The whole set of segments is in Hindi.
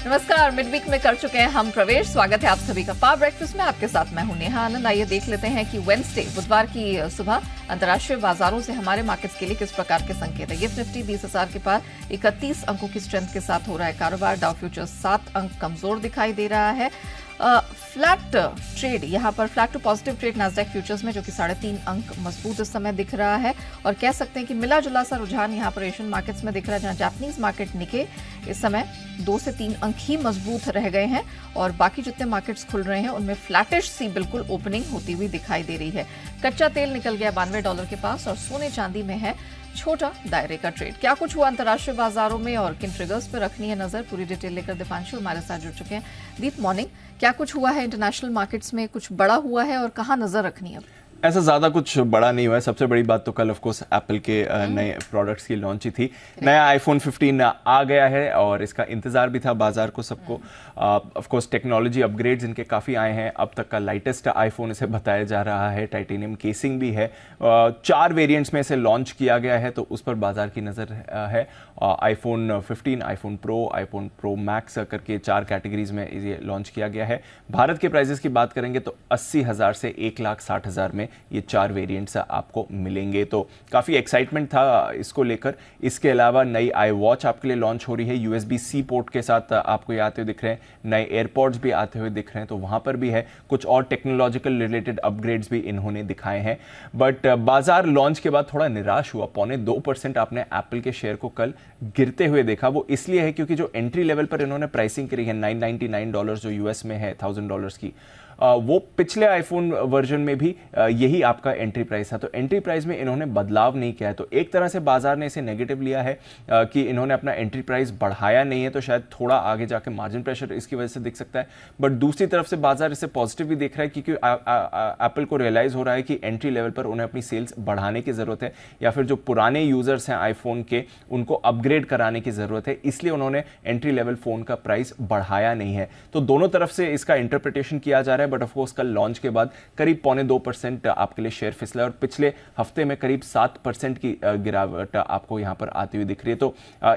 नमस्कार, मिड वीक में कर चुके हैं हम प्रवेश। स्वागत है आप सभी का पावर ब्रेकफास्ट में। आपके साथ मैं हूं नेहा आनंद। आइए देख लेते हैं कि वेडनेसडे बुधवार की सुबह अंतर्राष्ट्रीय बाजारों से हमारे मार्केट्स के लिए किस प्रकार के संकेत है। गिफ्ट निफ्टी 20,000 के पार 31 अंकों की स्ट्रेंथ के साथ हो रहा है कारोबार। डाउ फ्यूचर्स 7 अंक कमजोर दिखाई दे रहा है। फ्लैट ट्रेड यहाँ पर flat to positive trade Nasdaq futures में, जो कि 3.5 अंक मजबूत इस समय दिख रहा है। और कह सकते हैं कि मिला जुला सा रुझान यहाँ पर एशियन मार्केट्स में दिख रहा है, जहाँ जापानीज मार्केट निके इस समय 2 से 3 अंक ही मजबूत रह गए हैं और बाकी जितने मार्केट्स खुल रहे हैं उनमें फ्लैटिश सी बिल्कुल ओपनिंग होती हुई दिखाई दे रही है। कच्चा तेल निकल गया $92 के पास और सोने चांदी में है छोटा दायरे का ट्रेड। क्या कुछ हुआ अंतर्राष्ट्रीय बाजारों में और किन ट्रिगर्स पर रखनी है नजर, पूरी डिटेल लेकर दीपांशु हमारे साथ जुड़ चुके हैं। दीप, मॉर्निंग। क्या कुछ हुआ है इंटरनेशनल मार्केट्स में, कुछ बड़ा हुआ है और कहाँ नजर रखनी है? ऐसा ज़्यादा कुछ बड़ा नहीं हुआ है। सबसे बड़ी बात तो कल ऑफ कोर्स एप्पल के नए प्रोडक्ट्स की लॉन्च ही थी। नया आईफोन 15 आ गया है और इसका इंतज़ार भी था बाजार को, सबको। ऑफ कोर्स टेक्नोलॉजी अपग्रेड्स इनके काफ़ी आए हैं। अब तक का लाइटेस्ट आईफोन इसे बताया जा रहा है। टाइटेनियम केसिंग भी है। 4 वेरिएंट्स में इसे लॉन्च किया गया है, तो उस पर बाजार की नज़र है। IPhone 15, iPhone pro, iPhone pro max करके 4 कैटेगरीज में ये लॉन्च किया गया है। भारत के प्राइजेस की बात करेंगे तो 80,000 से 1,60,000 में ये 4 वेरिएंट्स आपको मिलेंगे, तो काफ़ी एक्साइटमेंट था इसको लेकर। इसके अलावा नई आई वॉच आपके लिए लॉन्च हो रही है, USB-C पोर्ट के साथ आपको ये आते हुए दिख रहे हैं। नए एयरपॉड्स भी आते हुए दिख रहे हैं, तो वहाँ पर भी है। कुछ और टेक्नोलॉजिकल रिलेटेड अपग्रेड्स भी इन्होंने दिखाए हैं। बट बाजार लॉन्च के बाद थोड़ा निराश हुआ। 0.25% आपने एप्पल के शेयर को कल गिरते हुए देखा। वो इसलिए है क्योंकि जो एंट्री लेवल पर इन्होंने प्राइसिंग करी है $999 जो US में है, $1,000 की, वो पिछले आईफोन वर्जन में भी यही आपका एंट्री प्राइस था। तो एंट्री प्राइस में इन्होंने बदलाव नहीं किया है, तो एक तरह से बाजार ने इसे नेगेटिव लिया है कि इन्होंने अपना एंट्री प्राइस बढ़ाया नहीं है, तो शायद थोड़ा आगे जाके मार्जिन प्रेशर इसकी वजह से दिख सकता है। बट दूसरी तरफ से बाजार इसे पॉजिटिव भी देख रहा है, क्योंकि एप्पल को रियलाइज हो रहा है कि एंट्री लेवल पर उन्हें अपनी सेल्स बढ़ाने की जरूरत है, या फिर जो पुराने यूजर्स हैं आईफोन के उनको अपग्रेड कराने की जरूरत है, इसलिए उन्होंने एंट्री लेवल फोन का प्राइस बढ़ाया नहीं है। तो दोनों तरफ से इसका इंटरप्रिटेशन किया जा रहा है। बट ऑफ कोर्स कल लॉन्च के बाद करीब 0.25% आपके लिए शेयर फिसला और पिछले हफ्ते में करीब 7% की गिरावट आपको यहां पर आती हुई दिख रही है। तो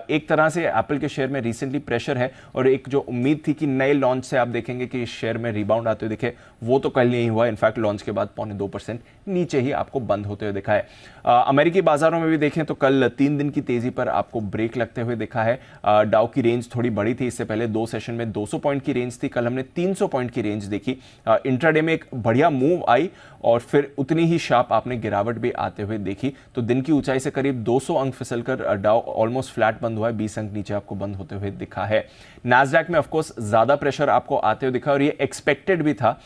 एक तरह से एप्पल के शेयर में रिसेंटली प्रेशर है, और एक जो उम्मीद थी कि नए लॉन्च से आप देखेंगे कि शेयर में रिबाउंड आते हुए दिखे, वो तो कल नहीं हुआ। इनफैक्ट लॉन्च के बाद 0.2% नीचे ही आपको बंद होते हुए दिखा है। अमेरिकी बाजारों में भी देखें तो कल 3 दिन की तेजी पर आपको ब्रेक लगते हुए दिखा है। डाउ की रेंज थोड़ी बड़ी थी, इससे पहले 2 सेशन में 200 पॉइंट की रेंज थी, कल हमने 300 पॉइंट की रेंज देखी। इंट्राडे में एक बढ़िया मूव आई और फिर उतनी ही शार्प आपने गिरावट भी आते हुए देखी। तो दिन की ऊंचाई से करीब 200 अंक फिसलकर डाउ ऑलमोस्ट फ्लैट बंद हुआ है, 20 अंक नीचे आपको बंद होते हुए दिखा है। नास्डैक में ऑफकोर्स ज्यादा प्रेशर आपको आते हुए दिखा और ये एक्सपेक्टेड भी था।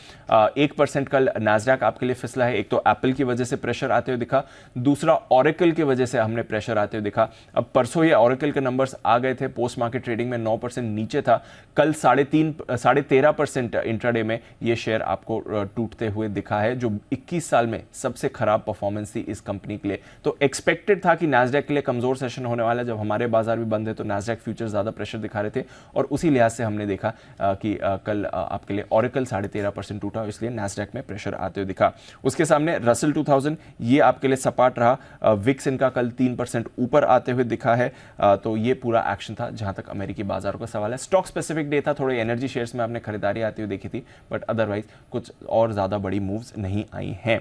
1% कल नास्डैक आपके लिए फिसला है। एक तो एप्पल की वजह से प्रेशर आते हुए दिखा, दूसरा ऑरेकल की वजह से हमने प्रेशर आते हुए दिखा। अब परसों ये ऑरेकल के नंबर्स आ गए थे, पोस्ट मार्केट ट्रेडिंग में 9% नीचे था। कल 13.5% इंट्राडे में ये शेयर आपको टूटते हुए दिखा है, जो 21 साल में सबसे खराब परफॉर्मेंस थी इस कंपनी के लिए। तो एक्सपेक्टेड था कि नास्डैक के लिए कमजोर सेशन होने वाला है। जब हमारे बाजार भी बंद है तो नास्डैक फ्यूचर ज्यादा प्रेशर दिखा रहे थे, और उसी लिहाज से हमने देखा कि कल आपके लिए ऑरेकल 13.5% टूटा, इसलिए नास्डैक में प्रेशर आते हुए दिखा। उसके सामने रसल 2000 ये आपके लिए सपाट रहा। विक्स इनका कल 3% ऊपर आते हुए दिखा है। तो ये पूरा एक्शन था जहां तक अमेरिकी बाजारों का सवाल है। स्टॉक स्पेसिफिक डे था, थोड़े एनर्जी शेयर्स में आपने खरीदारी आती हुई देखी थी, बट अदरवाइज कुछ और ज्यादा बड़ी मूव्स नहीं आई हैं।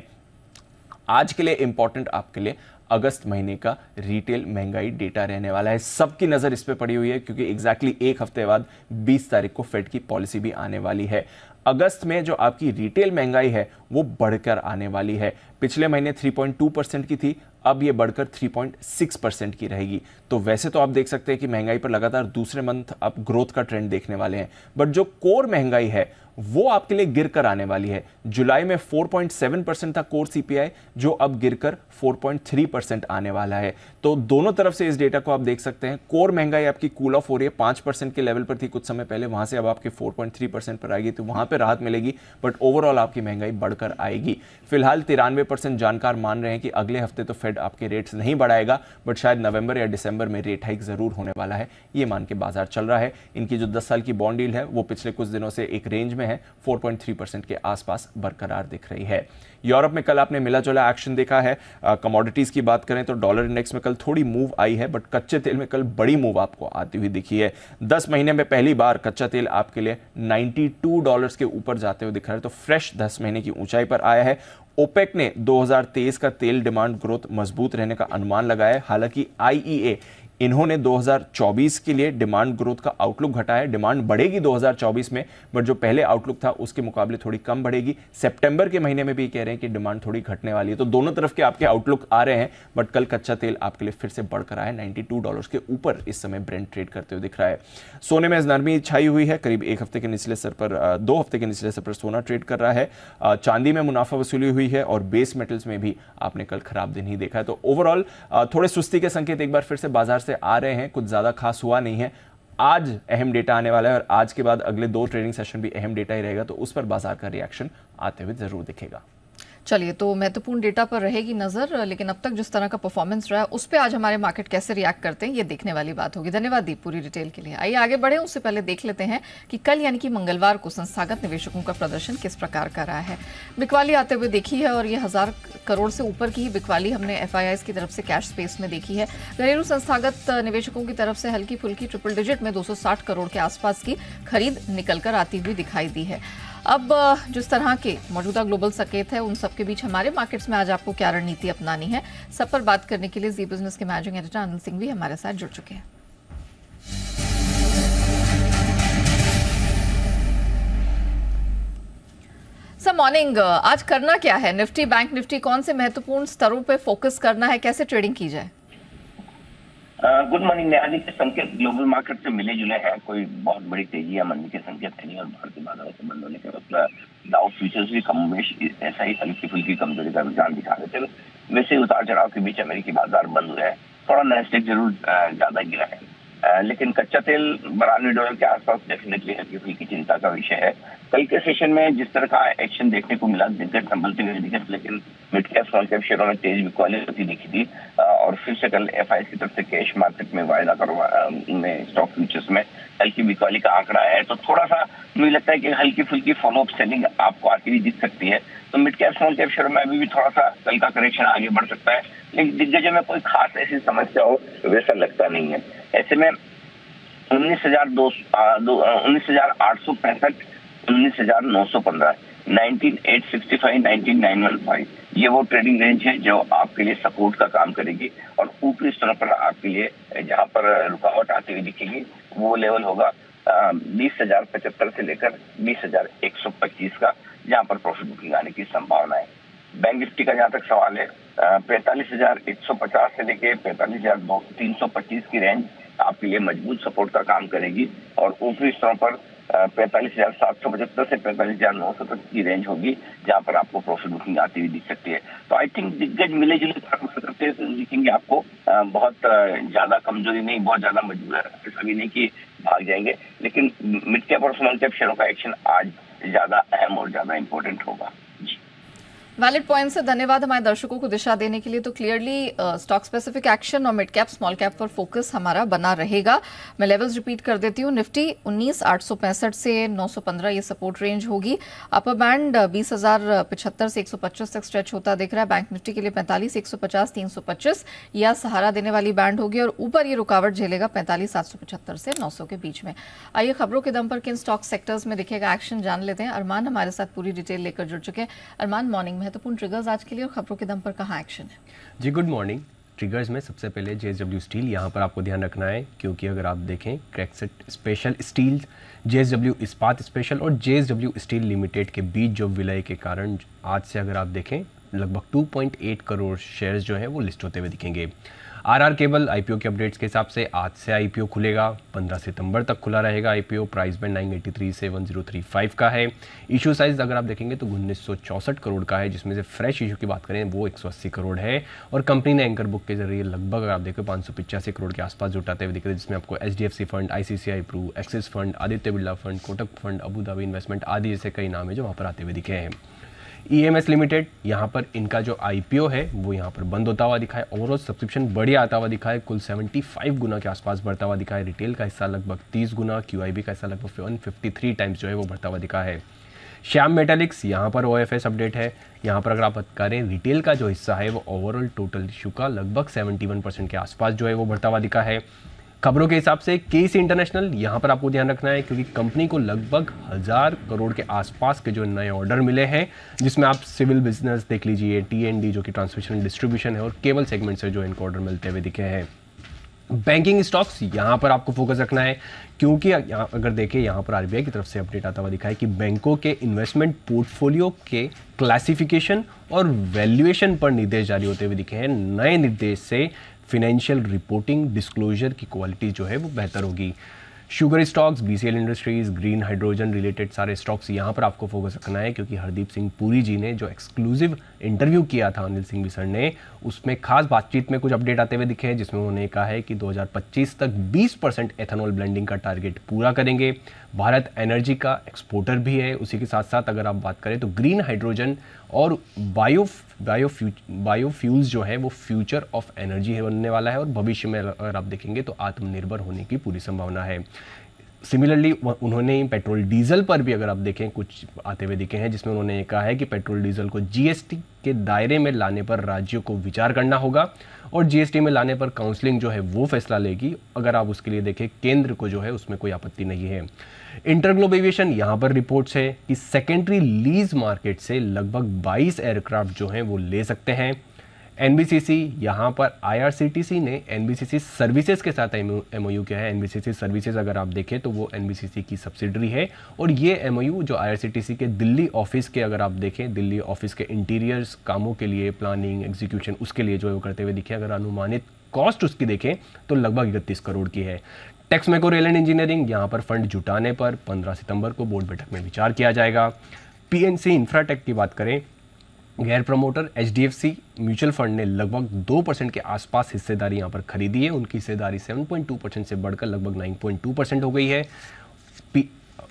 आज के लिए इंपॉर्टेंट आपके लिए अगस्त महीने का रिटेल महंगाई डेटा रहने वाला है। सबकी नजर इस पे पड़ी हुई है, क्योंकि एग्जैक्टली एक हफ्ते बाद 20 तारीख को फेड की पॉलिसी भी आने वाली है। अगस्त में जो आपकी रिटेल महंगाई है वो बढ़कर आने वाली है। पिछले महीने 3.2% की थी, अब ये बढ़कर 3.6% की रहेगी। तो वैसे तो आप देख सकते हैं कि महंगाई पर लगातार दूसरे मंथ आप ग्रोथ का ट्रेंड देखने वाले हैं, बट जो कोर महंगाई है वो आपके लिए गिर कर आने वाली है। जुलाई में 4.7% था कोर CPI, जो अब गिरकर 4.3% आने वाला है। तो दोनों तरफ से इस डेटा को आप देख सकते हैं। कोर महंगाई आपकी कूल ऑफ हो रही है, 5% के लेवल पर थी कुछ समय पहले, वहां से अब आपके 4.3% पर आएगी। तो वहां पे राहत मिलेगी, बट ओवरऑल आपकी महंगाई बढ़कर आएगी। फिलहाल 93% जानकार मान रहे हैं कि अगले हफ्ते तो फेड आपके रेट्स नहीं बढ़ाएगा, बट शायद नवंबर या दिसंबर में रेट हाइक जरूर होने वाला है, ये मान के बाजार चल रहा है। इनकी जो 10 साल की बॉन्ड यील्ड है वो पिछले कुछ दिनों से एक रेंज में है, 4.3% के आसपास बरकरार दिख रही है। यूरोप में कल आपने मिला जुला एक्शन देखा है। कमोडिटीज की बात करें तो डॉलर इंडेक्स में कल थोड़ी मूव आई है, बट कच्चे तेल में कल बड़ी मूव आपको आती हुई दिखी है। 10 महीने में पहली बार कच्चा तेल आपके लिए $92 के ऊपर जाते हुए दिख रहा है, तो फ्रेश 10 महीने की ऊंचाई पर आया है। ओपेक ने 2023 का तेल डिमांड ग्रोथ मजबूत रहने का अनुमान लगाया है। हालांकि आईईए इन्होंने 2024 के लिए डिमांड ग्रोथ का आउटलुक घटाया है। डिमांड बढ़ेगी 2024 में, बट जो पहले आउटलुक था उसके मुकाबले थोड़ी कम बढ़ेगी। सितंबर के महीने में भी कह रहे हैं कि डिमांड थोड़ी घटने वाली है। तो दोनों तरफ के आपके आउटलुक आ रहे हैं, बट कल कच्चा तेल आपके लिए फिर से बढ़कर आया है। $92 के ऊपर इस समय ब्रेंट ट्रेड करते हुए दिख रहा है। सोने में नरमी छाई हुई है, करीब 1 हफ्ते के निचले स्तर पर 2 हफ्ते के निचले स्तर पर सोना ट्रेड कर रहा है। चांदी में मुनाफा वसूली हुई है और बेस मेटल्स में भी आपने कल खराब दिन ही देखा है। तो ओवरऑल थोड़े सुस्ती के संकेत एक बार फिर से बाजार से आ रहे हैं, कुछ ज्यादा खास हुआ नहीं है। आज अहम डेटा आने वाला है और आज के बाद अगले 2 ट्रेडिंग सेशन भी अहम डेटा ही रहेगा, तो उस पर बाजार का रिएक्शन आते हुए जरूर दिखेगा। चलिए, तो महत्वपूर्ण डेटा पर रहेगी नजर, लेकिन अब तक जिस तरह का परफॉर्मेंस रहा है उस पे आज हमारे मार्केट कैसे रिएक्ट करते हैं ये देखने वाली बात होगी। धन्यवाद दीप पूरी डिटेल के लिए। आइए आगे बढ़े, उससे पहले देख लेते हैं कि कल यानी कि मंगलवार को संस्थागत निवेशकों का प्रदर्शन किस प्रकार का रहा है। बिकवाली आते हुए देखी है और ये 1000 करोड़ से ऊपर की ही बिकवाली हमने एफआईआईज की तरफ से कैश स्पेस में देखी है। घरेलू संस्थागत निवेशकों की तरफ से हल्की फुल्की ट्रिपल डिजिट में 260 करोड़ के आसपास की खरीद निकलकर आती हुई दिखाई दी है। अब जिस तरह के मौजूदा ग्लोबल संकेत है उन सबके बीच हमारे मार्केट्स में आज आपको क्या रणनीति अपनानी है, सब पर बात करने के लिए जी बिजनेस के मैनेजिंग एडिटर अनिल सिंह भी हमारे साथ जुड़ चुके हैं। सर मॉर्निंग, आज करना क्या है? निफ्टी, बैंक निफ्टी, कौन से महत्वपूर्ण स्तरों पे फोकस करना है, कैसे ट्रेडिंग की जाए? Good morning. न्यायाधीश के संकेत ग्लोबल मार्केट से मिले जुले हैं, कोई बहुत बड़ी तेजी या मंदी के संकेत है नहीं, और भारतीय बाजारों से बंद होने के बाद डाउ फ्यूचर्स भी कमोबेश ऐसा ही हल्की फुल्की कमजोरी का रुझान दिखा रहे थे। वैसे उतार चढ़ाव के बीच अमेरिकी बाजार बंद हुए हैं, थोड़ा नैस्डैक जरूर ज्यादा गिरा है, लेकिन कच्चा तेल $92 के आसपास डेफिनेटली हल्की फुल्की चिंता का विषय है। कल के सेशन में जिस तरह का एक्शन देखने को मिला, दिग्गज संभलते हुए दिखे, लेकिन मिड कैप स्मॉल कैप शेयरों में तेज बिकवाली होती दिखी थी, और फिर से कल एफआईआई की तरफ से कैश मार्केट में वायदा में स्टॉक फ्यूचर्स में हल्की बिकवाली का आंकड़ा है। तो थोड़ा सा मुझे लगता है कि हल्की फुल्की फॉलोअप सेलिंग आपको आती हुई दिख सकती है। तो मिड कैप स्मॉल कैप शेयरों में अभी भी थोड़ा सा कल का करेक्शन आगे बढ़ सकता है, लेकिन दिग्गजों में कोई खास ऐसी समस्या हो वैसा लगता नहीं है। ऐसे में 19,865, 19,915, 19,865, 19,915 ये वो ट्रेडिंग रेंज है जो आपके लिए सपोर्ट का काम करेगी, और ऊपरी स्तरों पर आपके लिए जहां पर रुकावट आती हुई दिखेगी वो लेवल होगा 20,075 से लेकर 20,125 का, जहां पर प्रॉफिट बुकिंग आने की संभावना है। बैंक निफ्टी का जहां तक सवाल है, 45,150 से लेकर 45,325 की रेंज आपके लिए मजबूत सपोर्ट का काम करेगी, और ऊपरी स्तरों पर 45,775 से 45,900 तक की रेंज होगी, जहां पर आपको प्रॉफिट बुकिंग आती हुई दिख सकती है। तो आई थिंक दिग्गज मिले जुले करते दिखेंगे आपको, बहुत ज्यादा कमजोरी नहीं, बहुत ज्यादा मजबूत ऐसा भी नहीं कि भाग जाएंगे, लेकिन मिड कैप और स्मॉल कैप शेयरों का एक्शन आज ज्यादा अहम और ज्यादा इंपॉर्टेंट होगा। वैलिड पॉइंट से धन्यवाद हमारे दर्शकों को दिशा देने के लिए। तो क्लियरली स्टॉक स्पेसिफिक एक्शन और मिड कैप स्मॉल कैप पर फोकस हमारा बना रहेगा। मैं लेवल्स रिपीट कर देती हूँ। निफ्टी 19,865 से 915 ये सपोर्ट रेंज होगी। अपर बैंड 20,075 से 125 तक स्ट्रेच होता दिख रहा है। बैंक निफ्टी के लिए 45,150, 325 यह सहारा देने वाली बैंड होगी, और ऊपर ये रुकावट झेलेगा 45,775 से 900 के बीच में। आइए खबरों के दम पर किन स्टॉक सेक्टर्स में दिखेगा एक्शन जान लेते हैं। अरमान हमारे साथ पूरी डिटेल लेकर जुड़ चुके हैं। अरमान, मॉर्निंग, महत्वपूर्ण ट्रिगर्स आज के लिए और खबरों के दम पर कहाँ एक्शन है? जी गुड मॉर्निंग। ट्रिगर्स में सबसे पहले JSW स्टील, यहाँ पर आपको ध्यान रखना है, क्योंकि अगर आप देखें क्रैकसेट स्पेशल स्टील, JSW इस्पात स्पेशल और JSW स्टील लिमिटेड के बीच जो विलय के कारण आज से अगर आप देखें लगभग 2.8 करोड़ शेयर्स जो है वो लिस्ट होते हुए दिखेंगे। आरआर केबल आईपीओ के अपडेट्स के हिसाब से आज से आईपीओ खुलेगा, 15 सितंबर तक खुला रहेगा आईपीओ। प्राइस बैंड 983 से 1035 का है। इशू साइज अगर आप देखेंगे तो 1964 करोड़ का है, जिसमें से फ्रेश इशू की बात करें वो 180 करोड़ है। और कंपनी ने एंकर बुक के जरिए लगभग अगर आप देखो 585 करोड़ के आसपास जुटाते हुए दिख रहे हैं, जिसमें आपको HDFC fund, ICICI Pru, Axis fund, Aditya Birla fund, Kotak fund, Abu Dhabi investment आदि जैसे कई नाम है जो वहाँ पर आते हुए दिखे हैं। EMS लिमिटेड यहाँ पर इनका जो IPO है वो यहाँ पर बंद होता हुआ दिखा है। ओवरऑल सब्सक्रिप्शन बढ़िया आता हुआ दिखा है, कुल 75 गुना के आसपास बढ़ता हुआ दिखा है। रिटेल का हिस्सा लगभग 30 गुना, QIB का हिस्सा लगभग 153 टाइम्स जो है वो बढ़ता हुआ दिखा है। श्याम मेटालिक्स यहाँ पर OFS अपडेट है। यहाँ पर अगर आप बात करें रिटेल का जो हिस्सा है वो ओवरऑल टोटल इशू का लगभग 71% के आसपास जो है वो बढ़ता हुआ दिखा है। खबरों के हिसाब से KC इंटरनेशनल यहाँ पर आपको ध्यान रखना है, क्योंकि कंपनी को लगभग 1000 करोड़ के आसपास के जो नए ऑर्डर मिले हैं, जिसमें आप सिविल बिजनेस देख लीजिए, TND जो कि ट्रांसमिशन डिस्ट्रीब्यूशन है, और केबल सेगमेंट से जो इनको ऑर्डर मिलते हुए दिखे हैं। बैंकिंग स्टॉक्स यहाँ पर आपको फोकस रखना है, क्योंकि यहाँ अगर देखें यहाँ पर RBI की तरफ से अपडेट आता हुआ दिखा है कि बैंकों के इन्वेस्टमेंट पोर्टफोलियो के क्लासिफिकेशन और वैल्यूएशन पर निर्देश जारी होते हुए दिखे हैं। नए निर्देश से फिनेंशियल रिपोर्टिंग डिस्क्लोजर की क्वालिटी जो है वो बेहतर होगी। Sugar stocks, BCL industries, green hydrogen related सारे स्टॉक्स यहाँ पर आपको फोकस रखना है, क्योंकि हरदीप सिंह पुरी जी ने जो एक्सक्लूसिव इंटरव्यू किया था अनिल सिंह सर ने, उसमें खास बातचीत में कुछ अपडेट आते हुए दिखे हैं, जिसमें उन्होंने कहा है कि 2025 तक 20% एथेनॉल ब्लेंडिंग का टारगेट पूरा करेंगे। भारत एनर्जी का एक्सपोर्टर भी है। उसी के साथ साथ अगर आप बात करें तो ग्रीन हाइड्रोजन और बायोफ्यूल्स जो है वो फ्यूचर ऑफ एनर्जी बनने वाला है, और भविष्य में अगर आप देखेंगे तो आत्मनिर्भर होने की पूरी संभावना है। सिमिलरली उन्होंने पेट्रोल डीजल पर भी अगर आप देखें कुछ आते हुए दिखे हैं, जिसमें उन्होंने कहा है कि पेट्रोल डीजल को GST के दायरे में लाने पर राज्यों को विचार करना होगा, और GST में लाने पर काउंसलिंग जो है वो फैसला लेगी। अगर आप उसके लिए देखें केंद्र को जो है उसमें कोई आपत्ति नहीं है। इंटरग्लोब एविएशन यहाँ पर रिपोर्ट्स है कि सेकेंडरी लीज मार्केट से लगभग 22 एयरक्राफ्ट जो हैं वो ले सकते हैं। NBCC यहाँ पर IRCTC ने NBCC सर्विसेज के साथ MOU किया है। NBCC सर्विसेज अगर आप देखें तो वो NBCC की सब्सिडरी है, और ये MOU जो IRCTC के दिल्ली ऑफिस के अगर आप देखें, दिल्ली ऑफिस के इंटीरियर्स कामों के लिए, प्लानिंग, एग्जीक्यूशन, उसके लिए जो है वो करते हुए दिखे। अगर अनुमानित कॉस्ट उसकी देखें तो लगभग 31 करोड़ की है। टेक्समेको रेल एंड इंजीनियरिंग यहाँ पर फंड जुटाने पर 15 सितंबर को बोर्ड बैठक में विचार किया जाएगा। PNC इंफ्राटेक की बात करें, गैर प्रमोटर HDFC म्यूचुअल फंड ने लगभग 2% के आसपास हिस्सेदारी यहाँ पर खरीदी है। उनकी हिस्सेदारी 7.2% से बढ़कर लगभग 9.2% हो गई है।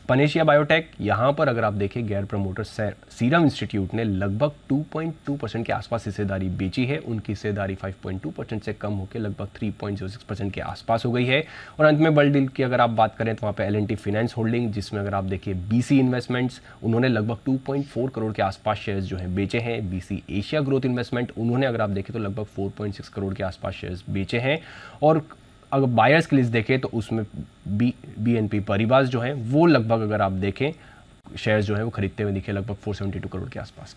पनेशिया बायोटेक यहाँ पर अगर आप देखें गैर प्रमोटर सीरम इंस्टीट्यूट ने लगभग 2.2% के आसपास हिस्सेदारी बेची है। उनकी हिस्सेदारी 5.2% से कम होकर लगभग 3.06% के आसपास हो गई है। और अंत में बड़ी डील की अगर आप बात करें तो वहाँ पे L&T फाइनेंस होल्डिंग, जिसमें अगर आप देखिए BC इन्वेस्टमेंट्स, उन्होंने लगभग 2.4 करोड़ के आसपास शेयर्स जो है बेचे हैं। BC एशिया ग्रोथ इन्वेस्टमेंट, उन्होंने अगर आप देखें तो लगभग 4.6 करोड़ के आसपास शेयर्स बेचे हैं। और अगर बायर्स की लिस्ट देखें तो उसमें BNP परिवार जो है वो लगभग अगर आप देखें शेयर्स जो है वो खरीदते हुए दिखे लगभग 472 करोड़ के आसपास।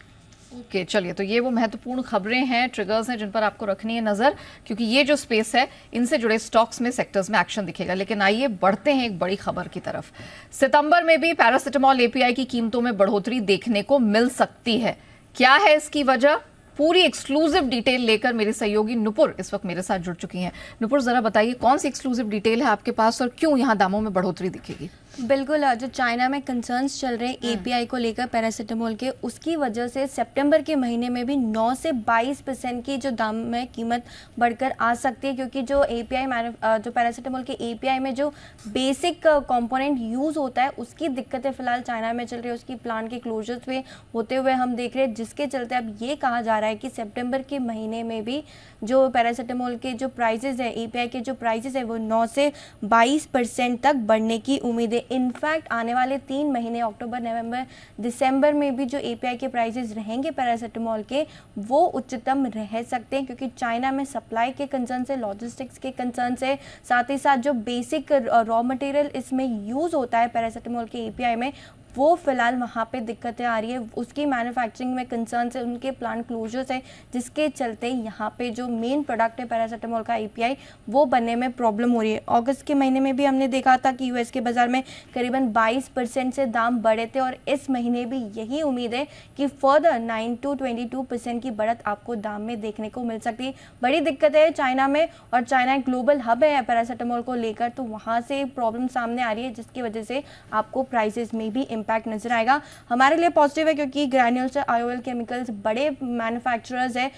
ओके, चलिए, तो ये वो महत्वपूर्ण खबरें हैं, ट्रिगर्स हैं जिन पर आपको रखनी है नजर, क्योंकि ये जो स्पेस है इनसे जुड़े स्टॉक्स में, सेक्टर्स में एक्शन दिखेगा। लेकिन आइए बढ़ते हैं एक बड़ी खबर की तरफ। सितंबर में भी पैरासिटामोल API की कीमतों में बढ़ोतरी देखने को मिल सकती है। क्या है इसकी वजह? पूरी एक्सक्लूसिव डिटेल लेकर मेरे सहयोगी नुपुर इस वक्त मेरे साथ जुड़ चुकी हैं। नुपुर, जरा बताइए कौन सी एक्सक्लूसिव डिटेल है आपके पास और क्यों यहाँ दामों में बढ़ोतरी दिखेगी? बिल्कुल, जो चाइना में कंसर्न्स चल रहे हैं API को लेकर पैरासिटामोल के, उसकी वजह से सितंबर के महीने में भी 9 से 22% की जो दाम में कीमत बढ़कर आ सकती है, क्योंकि जो API जो पैरासिटामोल के API में जो बेसिक कंपोनेंट यूज़ होता है उसकी दिक्कतें फिलहाल चाइना में चल रही है। उसकी प्लांट के क्लोजर्स पे होते हुए हम देख रहे हैं, जिसके चलते अब ये कहा जा रहा है कि सितंबर के महीने में भी जो पैरासिटामोल के जो प्राइसेस है, API के जो प्राइसेस है वो 9 से 22% तक बढ़ने की उम्मीद है। इनफैक्ट आने वाले 3 महीने अक्टूबर, नवंबर, दिसंबर में भी जो API के प्राइसेस रहेंगे पैरासिटामोल के वो उच्चतम रह सकते हैं, क्योंकि चाइना में सप्लाई के कंसर्न से, लॉजिस्टिक्स के कंसर्न से, साथ ही साथ जो बेसिक रॉ मटेरियल इसमें यूज़ होता है पैरासिटामोल के API में वो फिलहाल वहाँ पे दिक्कतें आ रही है, उसकी मैन्युफैक्चरिंग में कंसर्न है, उनके प्लांट क्लोजर्स है, जिसके चलते यहाँ पे जो मेन प्रोडक्ट है पैरासीटामोल का API वो बनने में प्रॉब्लम हो रही है। अगस्त के महीने में भी हमने देखा था कि US के बाज़ार में करीबन 22% से दाम बढ़े थे, और इस महीने भी यही उम्मीद है कि फर्दर 9 to 22% की बढ़त आपको दाम में देखने को मिल सकती है। बड़ी दिक्कत है चाइना में, और चाइना एक ग्लोबल हब है पैरासीटामोल को लेकर, तो वहाँ से प्रॉब्लम सामने आ रही है, जिसकी वजह से आपको प्राइसेस में भी इम्पैक्ट नजर आएगा। हमारे लिए पॉजिटिव है क्योंकि ग्रैन्यूल्स IOL केमिकल्स बड़े मैन्युफैक्चरर्स है,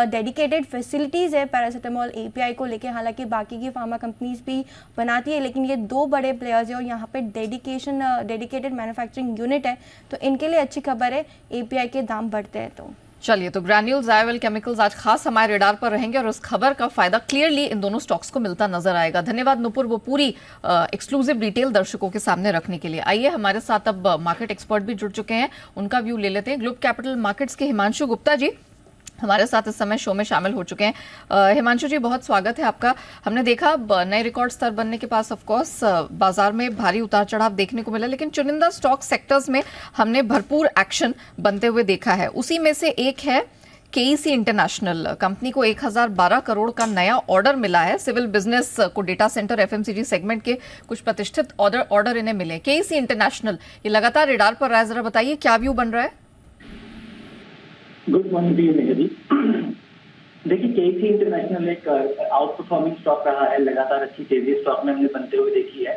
डेडिकेटेड फैसिलिटीज़ है पैरासीटामोल API को लेकर। हालांकि बाकी की फार्मा कंपनीज भी बनाती है, लेकिन ये 2 बड़े प्लेयर्स है और यहाँ पे डेडिकेटेड मैन्युफैक्चरिंग यूनिट है, तो इनके लिए अच्छी खबर है API के दाम बढ़ते हैं। तो चलिए, तो ग्रैन्यूल्स IOL केमिकल्स आज खास हमारे रडार पर रहेंगे और उस खबर का फायदा क्लियरली इन दोनों स्टॉक्स को मिलता नजर आएगा। धन्यवाद नुपुर, वो पूरी एक्सक्लूसिव डिटेल दर्शकों के सामने रखने के लिए। आइए हमारे साथ अब मार्केट एक्सपर्ट भी जुड़ चुके हैं, उनका व्यू ले लेते हैं। ग्लोब कैपिटल मार्केट्स के हिमांशु गुप्ता जी हमारे साथ इस समय शो में शामिल हो चुके हैं। हिमांशु जी, बहुत स्वागत है आपका। हमने देखा नए रिकॉर्ड स्तर बनने के पास ऑफ कोर्स बाजार में भारी उतार चढ़ाव देखने को मिला, लेकिन चुनिंदा स्टॉक सेक्टर्स में हमने भरपूर एक्शन बनते हुए देखा है। उसी में से एक है KEC इंटरनेशनल। कंपनी को 1012 करोड़ का नया ऑर्डर मिला है। सिविल बिजनेस को डेटा सेंटर FMCG सेगमेंट के कुछ प्रतिष्ठित ऑर्डर इन्हें मिले। KEC इंटरनेशनल ये लगातार रडार पर रहा है, जरा बताइए क्या व्यू बन रहा है? गुड मॉर्निंग जी। देखिए, KEC इंटरनेशनल एक आउट परफॉर्मिंग स्टॉक रहा है, लगातार अच्छी तेजी स्टॉक में हमने बनते हुए देखी है।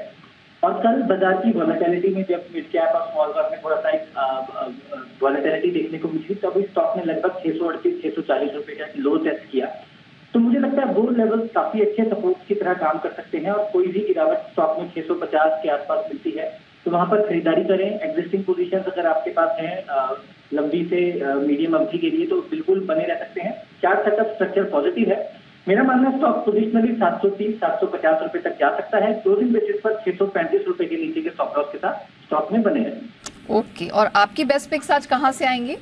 और कल बाजार की वॉलेटिलिटी में जब मिड कैप और स्मॉल कैप में थोड़ा सा एक वॉलेटिलिटी देखने को मिली, तब इस स्टॉक ने लगभग 638-640 रुपए का लो टेस्ट किया। तो मुझे लगता है वो लेवल काफी अच्छे सपोर्ट की तरह काम कर सकते हैं, और कोई भी गिरावट स्टॉक में 650 के आसपास मिलती है तो वहां पर खरीदारी करें। एग्जिस्टिंग पोजीशन अगर आपके पास है लंबी से मीडियम अवधि के लिए तो बिल्कुल बने रह सकते हैं। चार्ट सेटअप स्ट्रक्चर पॉजिटिव है। मेरा मानना है स्टॉक पोजिशनली 730-750 रुपए तक जा सकता है। क्लोजिंग बेसिस पर 635 रुपए के नीचे के स्टॉप लॉस के साथ स्टॉक में बने रहें। ओके, और आपकी बेस्ट पिक्स आज कहां से आएंगी?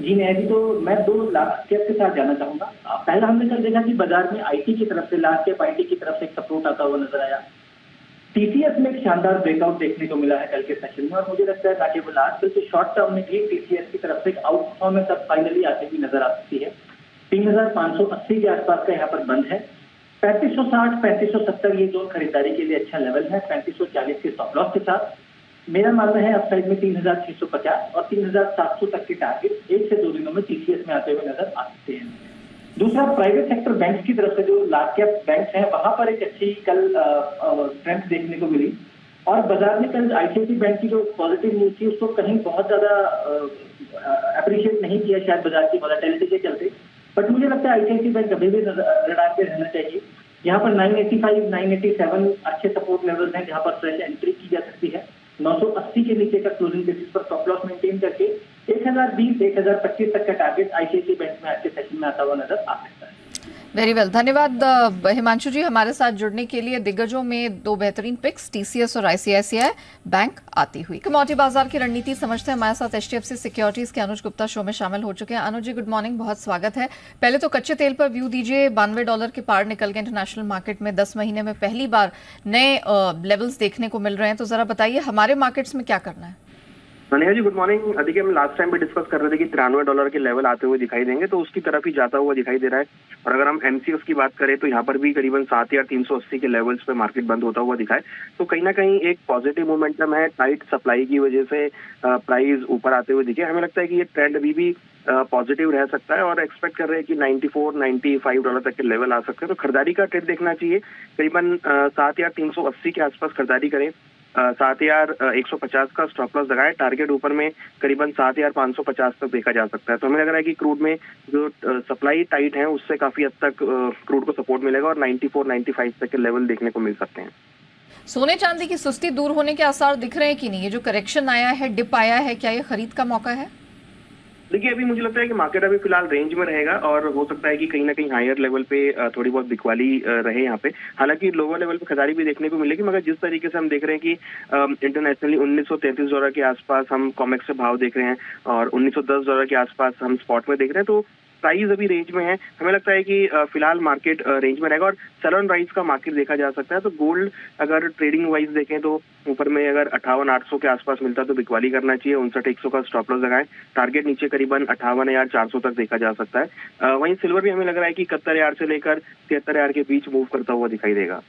जी नहीं, तो मैं 2 लार्ज कैप के साथ जाना चाहूंगा। पहला हमने कल देखा कि बाजार में IT की तरफ से, लार्ज कैप IT की तरफ से एक सपोर्ट आता हुआ नजर आया। TCS में एक शानदार ब्रेकआउट देखने को मिला है कल के सेशन में, और मुझे लगता है ना केवल आज बल्कि शॉर्ट टर्म में भी TCS की तरफ से एक आउट परफॉर्मेंस अब फाइनली आती हुई नजर आ सकती है। 3580 के आसपास का यहाँ पर बंद है। 3560-3570 ये जोन खरीदारी के लिए अच्छा लेवल है, 3540 के स्टॉप लॉस के साथ। मेरा मानना है अपसाइड में 3650 और 3700 तक के टारगेट 1 से 2 दिनों में TCS में आते हुए नजर आ सकते हैं। दूसरा, प्राइवेट सेक्टर बैंक की तरफ से जो लार्ज कैप बैंक हैं वहां पर एक अच्छी कल स्ट्रेंथ देखने को मिली, और बाजार में कल ICICI बैंक की जो पॉजिटिव न्यूज थी उसको कहीं बहुत ज्यादा अप्रिशिएट नहीं किया शायद बाजार की वॉलेटिलिटी के चलते, बट मुझे लगता है ICICI बैंक अभी भी रडार पे रहना चाहिए। यहाँ पर 985-987 अच्छे सपोर्ट लेवल्स हैं जहां पर फ्रेश एंट्री की जा सकती है। 980 के नीचे का क्लोजिंग बेसिस पर स्टॉप लॉस मेंटेन करके 1020-1025 तक का टारगेट ICICI बैंक में आज के सेशन में आता हुआ नजर आ सकता है। वेरी वेल, धन्यवाद हिमांशु जी हमारे साथ जुड़ने के लिए। दिग्गजों में 2 बेहतरीन पिक्स TCS और ICICI बैंक आती हुई। कमोडिटी बाजार की रणनीति समझते हैं। हमारे साथ HDFC सिक्योरिटीज के अनुज गुप्ता शो में शामिल हो चुके हैं। अनुज जी, गुड मॉर्निंग, बहुत स्वागत है। पहले तो कच्चे तेल पर व्यू दीजिए। $92 के पार निकल गए इंटरनेशनल मार्केट में। 10 महीने में पहली बार नए लेवल्स देखने को मिल रहे हैं, तो जरा बताइए हमारे मार्केट्स में क्या करना है? Neha ji, good morning. देखिए, हम लास्ट टाइम भी डिस्कस कर रहे थे कि $93 के लेवल आते हुए दिखाई देंगे, तो उसकी तरफ ही जाता हुआ दिखाई दे रहा है। और अगर हम MCX की बात करें तो यहाँ पर भी करीबन 7380 के लेवल्स पे मार्केट बंद होता हुआ दिखाए, तो कहीं ना कहीं एक पॉजिटिव मोमेंटम है। टाइट सप्लाई की वजह से प्राइस ऊपर आते हुए दिखे। हमें लगता है कि ये ट्रेंड अभी भी पॉजिटिव रह सकता है, और एक्सपेक्ट कर रहे हैं कि $94-95 तक के लेवल आ सकते हैं। तो खरीदारी का ट्रेड देखना चाहिए। करीबन 7380 के आसपास खरीदारी करें। 7150 का स्टॉप लॉस लगाए। टारगेट ऊपर में करीबन 7550 तक देखा जा सकता है। तो हमें लग रहा है कि क्रूड में जो सप्लाई टाइट है उससे काफी हद तक क्रूड को सपोर्ट मिलेगा, और 94-95 तक के लेवल देखने को मिल सकते हैं। सोने चांदी की सुस्ती दूर होने के आसार दिख रहे हैं कि नहीं? ये जो करेक्शन आया है, डिप आया है, क्या ये खरीद का मौका है? देखिए, अभी मुझे लगता है कि मार्केट अभी फिलहाल रेंज में रहेगा, और हो सकता है कि कहीं ना कहीं हायर लेवल पे थोड़ी बहुत बिकवाली रहे यहाँ पे। हालांकि लोअर लेवल पे खरीदारी भी देखने को मिलेगी, मगर जिस तरीके से हम देख रहे हैं कि इंटरनेशनली $1933 के आसपास हम कॉमेक्स से भाव देख रहे हैं, और $1910 के आसपास हम स्पॉट में देख रहे हैं, तो प्राइस अभी रेंज में है, हमें लगता है कि फिलहाल मार्केट रेंज में रहेगा और सेल ऑन राइज का मार्केट देखा जा सकता है। तो गोल्ड अगर ट्रेडिंग वाइज देखें तो ऊपर में अगर 58,800 के आसपास मिलता है तो बिकवाली करना चाहिए, 59,100 का स्टॉप लॉस लगाएं, टारगेट नीचे करीबन 58,400 तक देखा जा सकता है। वहीं सिल्वर भी हमें लग रहा है कि 71,000 से लेकर 73,000 के बीच मूव करता हुआ दिखाई देगा।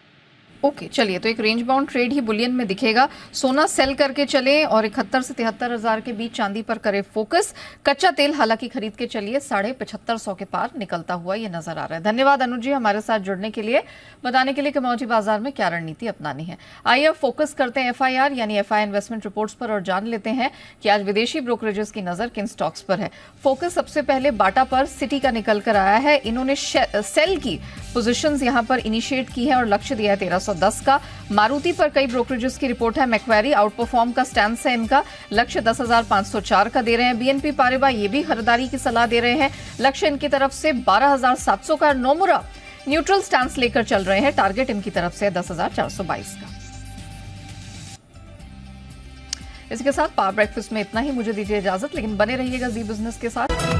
ओके, चलिए, तो एक रेंज बाउंड ट्रेड ही बुलियन में दिखेगा। सोना सेल करके चले और 71 से 73,000 के बीच चांदी पर करे फोकस। कच्चा तेल हालांकि खरीद के चलिए, 75,500 के पार निकलता हुआ ये नजर आ रहा है। धन्यवाद अनुज जी हमारे साथ जुड़ने के लिए, बताने के लिए कमोडिटी बाजार में क्या रणनीति अपनानी है। आइए अब फोकस करते हैं FIR यानी FI इन्वेस्टमेंट रिपोर्ट्स पर और जान लेते हैं कि आज विदेशी ब्रोकरेजेस की नजर किन स्टॉक्स पर है। फोकस सबसे पहले बाटा पर सिटी का निकल कर आया है। इन्होंने सेल की पोजीशंस यहां पर इनिशिएट की है और लक्ष्य दिया है 1310 का। मारुति पर कई ब्रोकरेजेस की रिपोर्ट है। मैक्वेरी आउट परफॉर्म का स्टैंस है, इनका लक्ष्य 10,504 का दे रहे हैं। BNP पारिबा ये भी खरीदारी की सलाह दे रहे हैं, लक्ष्य इनकी तरफ से 12,700 का। नोमुरा न्यूट्रल स्टैंस लेकर चल रहे हैं, टारगेट इनकी तरफ से 10,422 का। इसके साथ पावर ब्रेकफास्ट में इतना ही, मुझे दीजिए इजाजत, लेकिन बने रहिएगा जी बिजनेस के साथ।